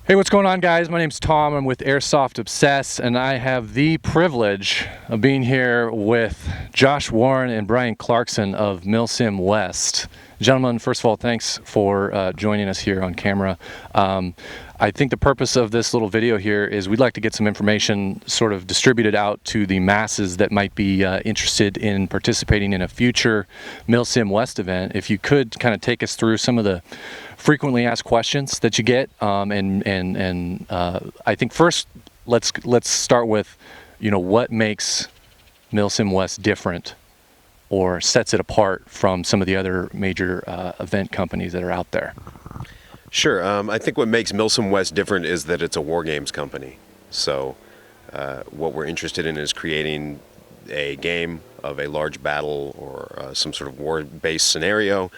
Hey, what's going on, guys? My name's Tom. I'm with Airsoft Obsessed, and I have the privilege of being here with Josh Warren and Brian Clarkson of Milsim West. Gentlemen, first of all, thanks for joining us here on camera. I think the purpose of this little video here is we'd like to get some information sort of distributed out to the masses that might be interested in participating in a future Milsim West event. If you could kind of take us through some of the frequently asked questions that you get, and I think first let's start with, what makes Milsim West different or sets it apart from some of the other major event companies that are out there. Sure. I think what makes Milsim West different is that it's a war games company. So what we're interested in is creating a game of a large battle or some sort of war-based scenario.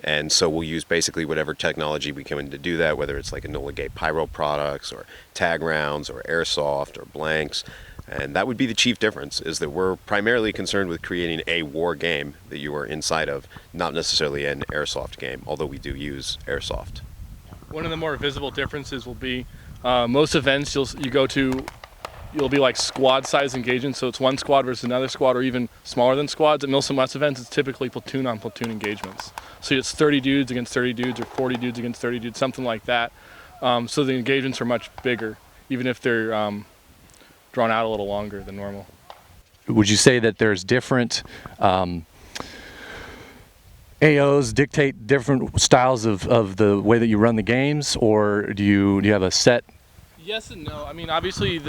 And so we'll use basically whatever technology we can to do that, whether it's like Enola Gay pyro products or tag rounds or airsoft or blanks. And that would be the chief difference, is that we're primarily concerned with creating a war game that you are inside of, not necessarily an airsoft game, although we do use airsoft. One of the more visible differences will be most events you'll be like squad size engagements, so it's one squad versus another squad or even smaller than squads. At Milsim West events, it's typically platoon on platoon engagements. So it's 30 dudes against 30 dudes or 40 dudes against 30 dudes, something like that. So the engagements are much bigger, even if they're drawn out a little longer than normal. Would you say that there's different AOs dictate different styles of the way that you run the games, or do you have a set? Yes and no. I mean, obviously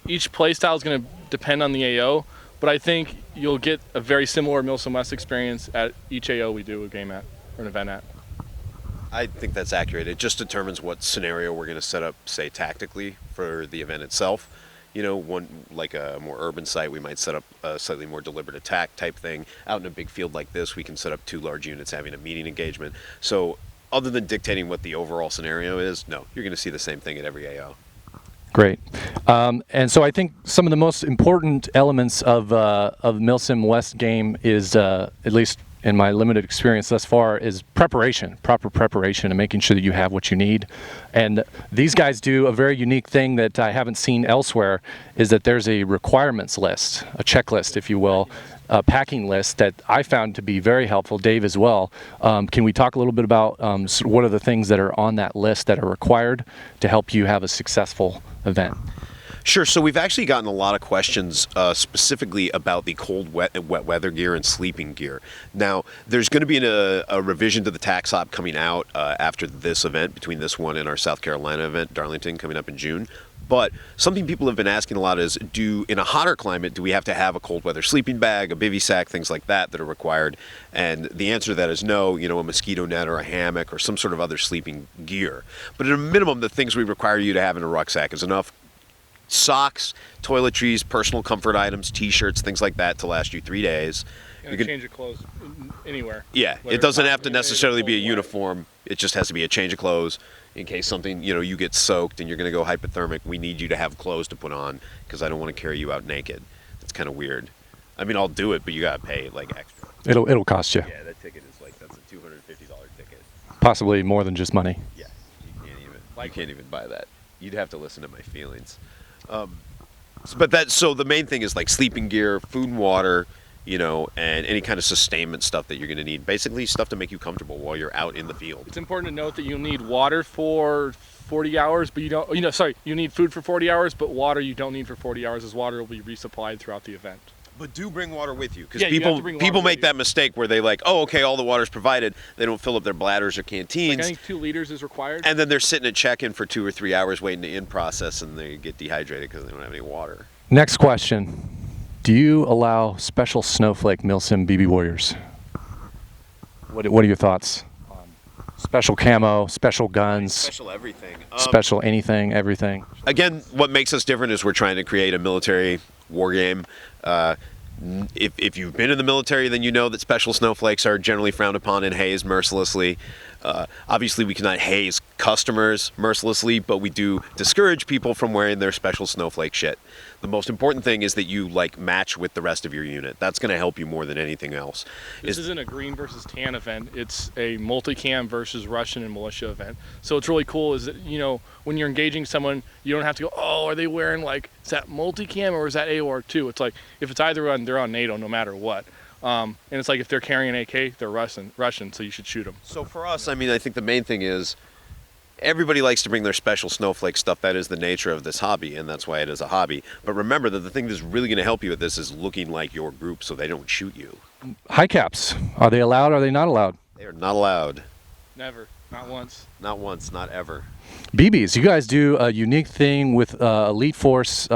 each play style is going to depend on the AO, but I think you'll get a very similar Milsim West experience at each AO we do a game at or an event at. I think that's accurate. It just determines what scenario we're going to set up, say, tactically for the event itself. One like a more urban site, we might set up a slightly more deliberate attack type thing. Out in a big field like this, we can set up 2 large units having a meeting engagement. So other than dictating what the overall scenario is, no, you're going to see the same thing at every AO. Great. And so I think some of the most important elements of Milsim West game is, at least in my limited experience thus far, is preparation, proper preparation, and making sure that you have what you need. And these guys do a very unique thing that I haven't seen elsewhere, is that there's a requirements list, a checklist, if you will, a packing list that I found to be very helpful, Dave as well. Can we talk a little bit about what are the things that are on that list that are required to help you have a successful event? Sure. So we've actually gotten a lot of questions specifically about the cold, wet weather gear and sleeping gear. Now, there's going to be a revision to the tax op coming out after this event, between this one and our South Carolina event, Darlington, coming up in June. But something people have been asking a lot is, in a hotter climate, do we have to have a cold weather sleeping bag, a bivy sack, things like that are required? And the answer to that is no, a mosquito net or a hammock or some sort of other sleeping gear. But at a minimum, the things we require you to have in a rucksack is enough socks, toiletries, personal comfort items, t-shirts, things like that to last you 3 days. You can change of clothes anywhere. Yeah, it doesn't have to necessarily be a uniform. It just has to be a change of clothes in case something, you get soaked and you're going to go hypothermic. We need you to have clothes to put on because I don't want to carry you out naked. It's kind of weird. I mean, I'll do it, but you got to pay like extra. It'll cost you. Yeah, that ticket is that's a $250 ticket. Possibly more than just money. Yeah, you can't even buy that. You'd have to listen to my feelings. So the main thing is like sleeping gear, food and water, and any kind of sustainment stuff that you're going to need. Basically stuff to make you comfortable while you're out in the field. It's important to note that you need water for 40 hours, but you need food for 40 hours, but water you don't need for 40 hours, as water will be resupplied throughout the event. But do bring water with you, because Yeah, people make that mistake where they all the water's provided. They don't fill up their bladders or canteens. I think 2 liters is required. And then they're sitting at check-in for 2 or 3 hours waiting to in-process, and they get dehydrated because they don't have any water. Next question. Do you allow special snowflake Milsim BB Warriors? What are your thoughts? Special camo, special guns, Special everything. special anything, everything. Again, what makes us different is we're trying to create a military war game. If you've been in the military, then you know that special snowflakes are generally frowned upon and hazed mercilessly. Obviously, we cannot haze customers mercilessly, but we do discourage people from wearing their special snowflake shit. The most important thing is that you like match with the rest of your unit. That's going to help you more than anything else. This isn't a green versus tan event. It's a multicam versus Russian and militia event. So what's really cool is that, you know, when you're engaging someone, you don't have to go, oh, are they wearing like, is that multicam or is that AOR too? It's like, if it's either one, they're on NATO no matter what. And it's like if they're carrying an AK, they're Russian, so you should shoot them. So for us, I mean, I think the main thing is everybody likes to bring their special snowflake stuff. That is the nature of this hobby, and that's why it is a hobby. But remember that the thing that's really going to help you with this is looking like your group so they don't shoot you. High caps, are they allowed? Are they not allowed? They are not allowed. Never, not once. Not once, not ever. BBs, you guys do a unique thing with Elite Force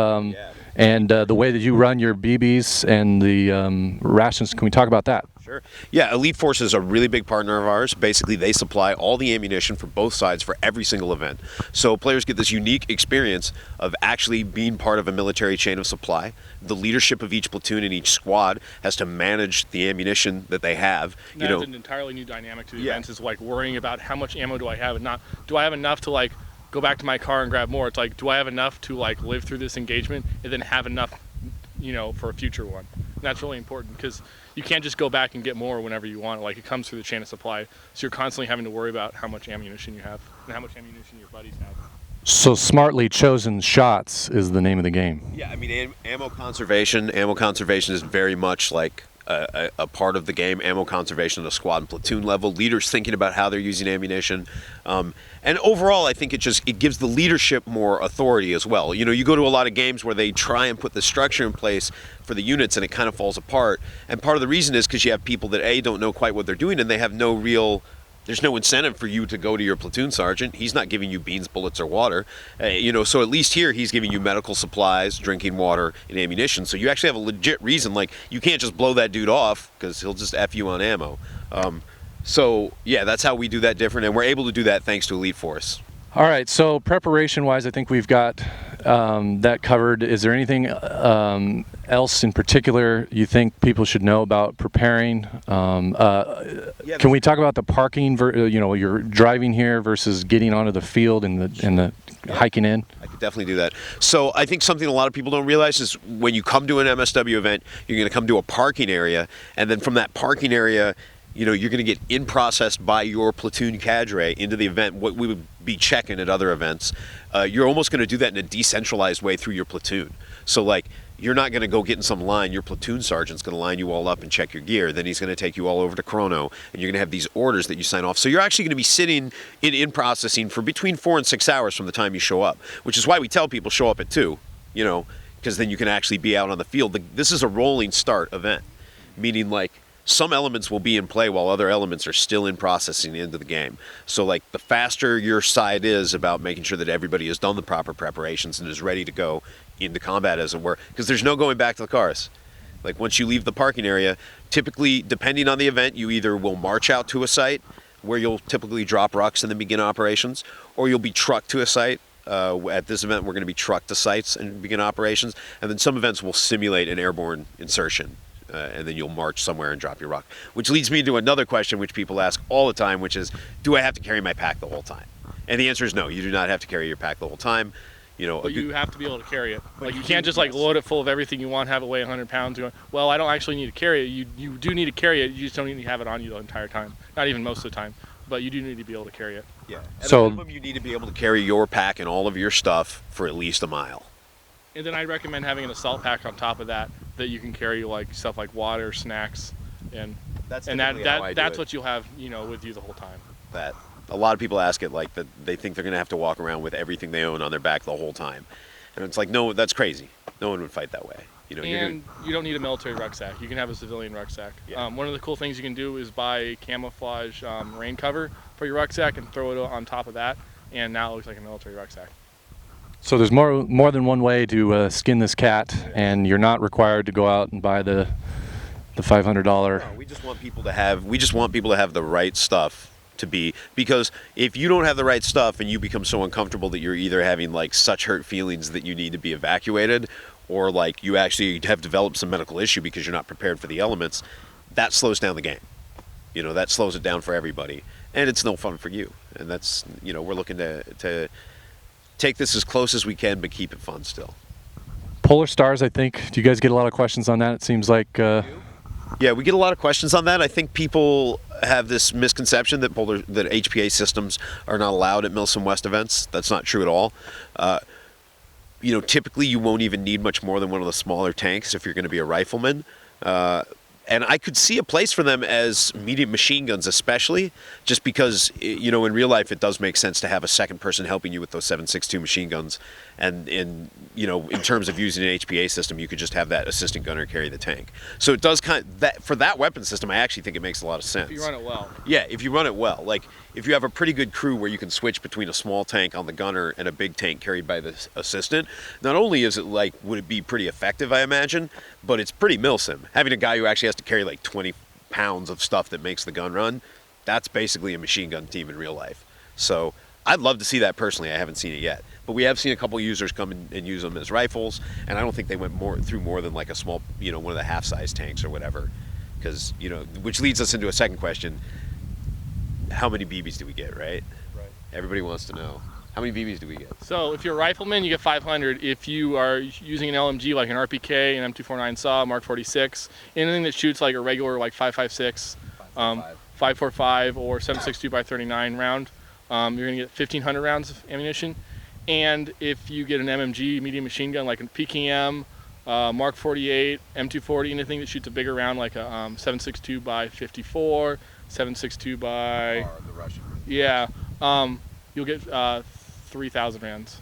and the way that you run your BBs and the rations. Can we talk about that? Sure. Yeah, Elite Force is a really big partner of ours. Basically, they supply all the ammunition for both sides for every single event. So players get this unique experience of actually being part of a military chain of supply. The leadership of each platoon and each squad has to manage the ammunition that they have. That's an entirely new dynamic to the events. Is like worrying about how much ammo do I have and not do I have enough to like go back to my car and grab more. It's like, do I have enough to like live through this engagement and then have enough, you know, for a future one? And that's really important because you can't just go back and get more whenever you want. Like, it comes through the chain of supply, so you're constantly having to worry about how much ammunition you have and how much ammunition your buddies have. So smartly chosen shots is the name of the game. Yeah, I mean, ammo conservation is very much like a part of the game. Ammo conservation at a squad and platoon level, leaders thinking about how they're using ammunition, and overall I think it gives the leadership more authority as well. You know, you go to a lot of games where they try and put the structure in place for the units and it kind of falls apart, and part of the reason is because you have people that don't know quite what they're doing, and they have there's no incentive for you to go to your platoon sergeant. He's not giving you beans, bullets, or water. So at least here he's giving you medical supplies, drinking water, and ammunition. So you actually have a legit reason. Like, you can't just blow that dude off because he'll just F you on ammo. So yeah, that's how we do that different, and we're able to do that thanks to Elite Force. All right, so preparation-wise, I think we've got that covered. Is there anything else in particular you think people should know about preparing? Can we talk about the parking? You're driving here versus getting onto the field and the hiking in. I could definitely do that. So I think something a lot of people don't realize is when you come to an MSW event, you're going to come to a parking area, and then from that parking area, you're going to get in-processed by your platoon cadre into the event, what we would be checking at other events. You're almost going to do that in a decentralized way through your platoon. So, like, you're not going to go get in some line. Your platoon sergeant's going to line you all up and check your gear. Then he's going to take you all over to Chrono, and you're going to have these orders that you sign off. So you're actually going to be sitting in processing for between 4 and 6 hours from the time you show up, which is why we tell people show up at 2, because then you can actually be out on the field. This is a rolling start event, meaning, like, some elements will be in play while other elements are still in processing into the game. So, like, the faster your side is about making sure that everybody has done the proper preparations and is ready to go into combat, as it were, because there's no going back to the cars. Like, once you leave the parking area, typically, depending on the event, you either will march out to a site where you'll typically drop rucks and then begin operations, or you'll be trucked to a site. At this event, we're going to be trucked to sites and begin operations, and then some events will simulate an airborne insertion. And then you'll march somewhere and drop your rock. Which leads me to another question which people ask all the time, which is, do I have to carry my pack the whole time? And the answer is no, you do not have to carry your pack the whole time. But you have to be able to carry it. Like, you can't just load it full of everything you want, have it weigh 100 pounds. Going, well, I don't actually need to carry it. You do need to carry it. You just don't need to have it on you the entire time. Not even most of the time, but you do need to be able to carry it. Yeah. At a minimum, you need to be able to carry your pack and all of your stuff for at least a mile. And then I'd recommend having an assault pack on top of that you can carry, like stuff like water, snacks, and that's what you'll have, with you the whole time. That a lot of people ask it like that. They think they're going to have to walk around with everything they own on their back the whole time, and it's like, no, that's crazy. No one would fight that way. You don't need a military rucksack. You can have a civilian rucksack. Yeah. One of the cool things you can do is buy a camouflage rain cover for your rucksack and throw it on top of that, and now it looks like a military rucksack. So there's more than one way to skin this cat, and you're not required to go out and buy the $500. No, we just want people to have the right stuff because if you don't have the right stuff and you become so uncomfortable that you're either having like such hurt feelings that you need to be evacuated, or like you actually have developed some medical issue because you're not prepared for the elements, that slows down the game. that slows it down for everybody, and it's no fun for you. And that's, we're looking to take this as close as we can, but keep it fun still. Polar Stars, I think. Do you guys get a lot of questions on that? It seems like. Yeah, we get a lot of questions on that. I think people have this misconception that HPA systems are not allowed at Milsim West events. That's not true at all. Typically you won't even need much more than one of the smaller tanks if you're going to be a rifleman. And I could see a place for them as medium machine guns, especially just because, in real life it does make sense to have a second person helping you with those 7.62 machine guns. And in terms of using an HPA system, you could just have that assistant gunner carry the tank. So it does for that weapon system, I actually think it makes a lot of sense. If you run it well. Yeah, if you run it well. Like, if you have a pretty good crew where you can switch between a small tank on the gunner and a big tank carried by the assistant, not only is it would it be pretty effective, I imagine, but it's pretty Milsim. Having a guy who actually has to carry like 20 pounds of stuff that makes the gun run, that's basically a machine gun team in real life. So I'd love to see that personally. I haven't seen it yet. But we have seen a couple users come in and use them as rifles, and I don't think they went through more than like a small, one of the half-size tanks or whatever. Because, which leads us into a second question. How many BBs do we get, right? Right. Everybody wants to know. How many BBs do we get? So if you're a rifleman, you get 500. If you are using an LMG like an RPK, an M249 SAW, Mark 46, anything that shoots like a regular like 5.56, 5.45 or 7.62 by 39 round, you're gonna get 1,500 rounds of ammunition. And if you get an MMG, medium machine gun like a PKM, Mark 48, M240, anything that shoots a bigger round like a 7.62 by 54, 7.62 by the Russian. Yeah, you'll get 3,000 rounds,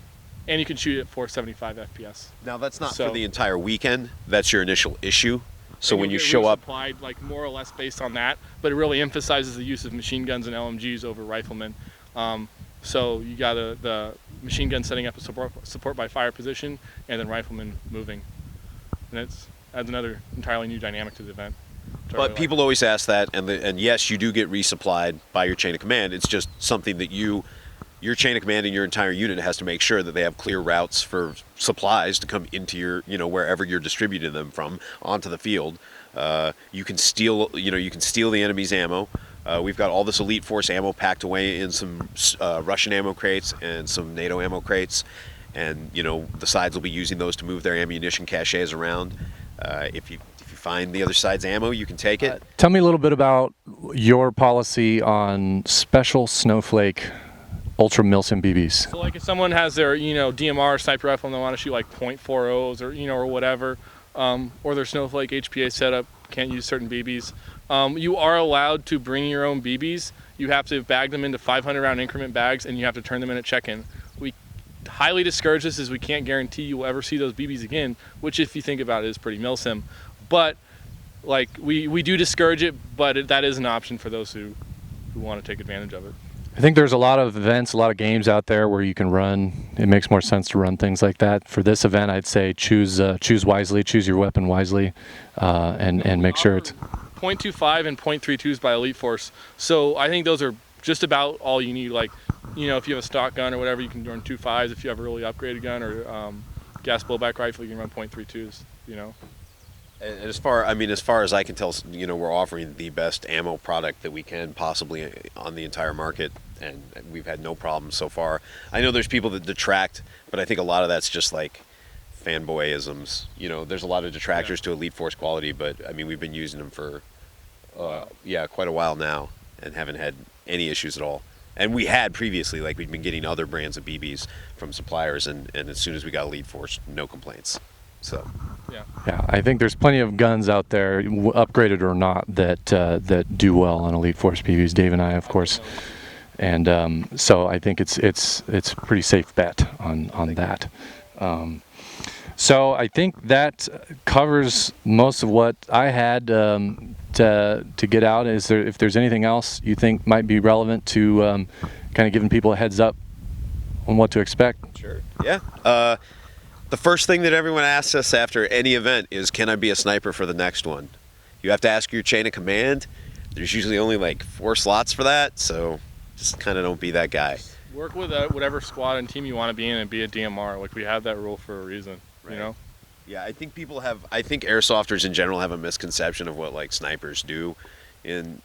and you can shoot at 475 FPS. Now that's not for the entire weekend. That's your initial issue. So when you get show up, applied like more or less based on that, but it really emphasizes the use of machine guns and LMGs over riflemen. So you got the machine gun setting up a support by fire position, and then rifleman moving, and it adds another entirely new dynamic to the event. but people always ask that, and yes, you do get resupplied by your chain of command. It's just something that your chain of command and your entire unit has to make sure that they have clear routes for supplies to come into your, wherever you're distributing them from onto the field. You can steal the enemy's ammo. We've got all this Elite Force ammo packed away in some Russian ammo crates and some NATO ammo crates, and the sides will be using those to move their ammunition caches around. If you find the other side's ammo, you can take it. Tell me a little bit about your policy on special snowflake Ultra Milsim BBs. So like if someone has their DMR sniper rifle and they want to shoot like .40s or or whatever, or their Snowflake HPA setup can't use certain BBs, you are allowed to bring your own BBs. You have to bag them into 500 round increment bags, and you have to turn them in at check-in. We highly discourage this, as we can't guarantee you will ever see those BBs again, which if you think about it is pretty Milsim. But like we do discourage it, but that is an option for those who want to take advantage of it. I think there's a lot of events, a lot of games out there where you can run. It makes more sense to run things like that. For this event, I'd say choose wisely, choose your weapon wisely, and make sure it's .25 and .32s by Elite Force. So I think those are just about all you need. Like, if you have a stock gun or whatever, you can run 2.5s. If you have a really upgraded gun or gas blowback rifle, you can run .32s. And as far as I can tell, we're offering the best ammo product that we can possibly on the entire market, and we've had no problems so far. I know there's people that detract, but I think a lot of that's just like fanboyisms. There's a lot of detractors to Elite Force quality, but we've been using them for quite a while now and haven't had any issues at all. And we had previously, like, we'd been getting other brands of BBs from suppliers, and as soon as we got Elite Force, no complaints. So yeah, I think there's plenty of guns out there, upgraded or not, that do well on Elite Force BBs. Dave and I, of course, and so I think it's a pretty safe bet on that. So I think that covers most of what I had to get out. If there's anything else you think might be relevant to kind of giving people a heads up on what to expect? Sure. Yeah. The first thing that everyone asks us after any event is, can I be a sniper for the next one? You have to ask your chain of command. There's usually only like 4 slots for that, so just kind of don't be that guy. Work with whatever squad and team you want to be in and be a DMR. Like, we have that rule for a reason, right. Yeah, I think airsofters in general have a misconception of what like snipers do. and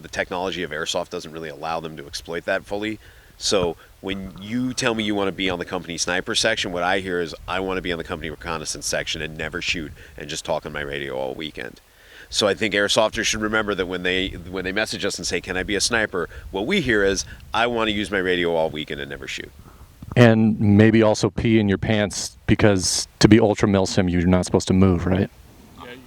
the technology of airsoft doesn't really allow them to exploit that fully. So when you tell me you want to be on the company sniper section, what I hear is I want to be on the company reconnaissance section and never shoot and just talk on my radio all weekend. So I think airsofters should remember that when they message us and say, "Can I be a sniper?" what we hear is, "I want to use my radio all weekend and never shoot." And maybe also pee in your pants, because to be ultra milsim, you're not supposed to move, right?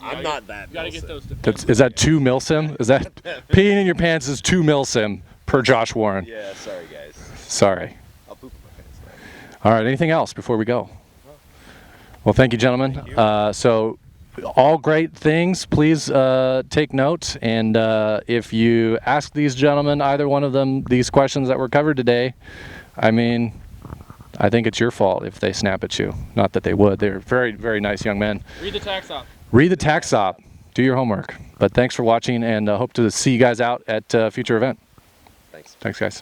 I'm not that. You gotta get those. Is that 2 milsim? Is that peeing in your pants is 2 milsim per Josh Warren? Yeah, sorry guys. Sorry. I'll poop in my pants now. All right. Anything else before we go? Well, thank you, gentlemen. So, all great things. Please take note. And if you ask these gentlemen, either one of them, these questions that were covered today, I mean, I think it's your fault if they snap at you. Not that they would. They're very, very nice young men. Read the tax op. Read the tax op. Do your homework. But thanks for watching, and hope to see you guys out at a future event. Thanks. Thanks, guys.